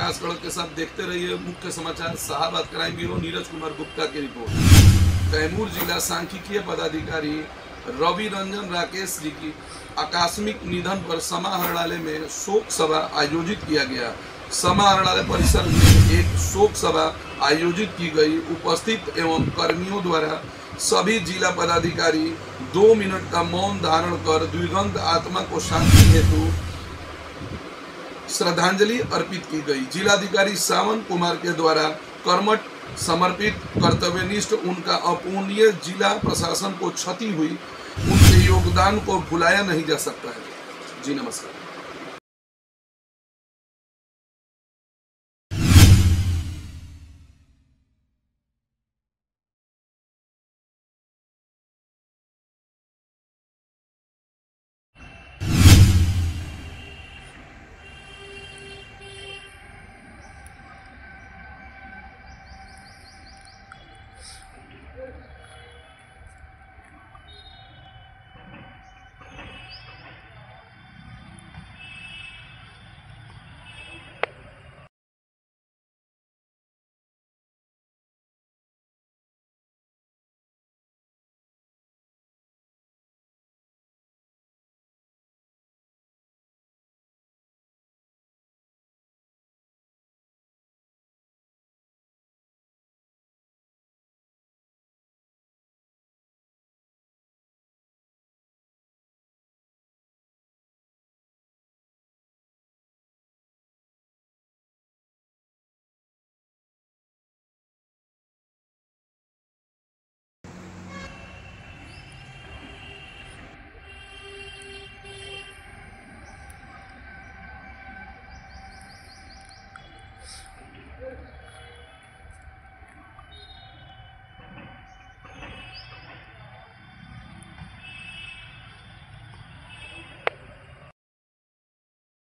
प्रकाश कड़क के साथ देखते रहिए मुख्य समाचार साहबाद क्राइम ब्यूरो। नीरज कुमार गुप्ता की रिपोर्ट। कैमूर जिला सांख्यिकीय पदाधिकारी रवि रंजन राकेश जी की आकस्मिक निधन पर समाहरणालय में शोक सभा आयोजित किया गया। समाहरणालय परिसर में एक शोक सभा आयोजित की गई। उपस्थित एवं कर्मियों द्वारा सभी जिला पदाधिकारी 2 मिनट का मौन धारण कर दिवंगत आत्मा को शांति हेतु श्रद्धांजलि अर्पित की गई। जिलाधिकारी सावन कुमार के द्वारा कर्मठ, समर्पित, कर्तव्यनिष्ठ, उनका अपूर्णीय जिला प्रशासन को क्षति हुई, उनके योगदान को भुलाया नहीं जा सकता है। जी नमस्कार।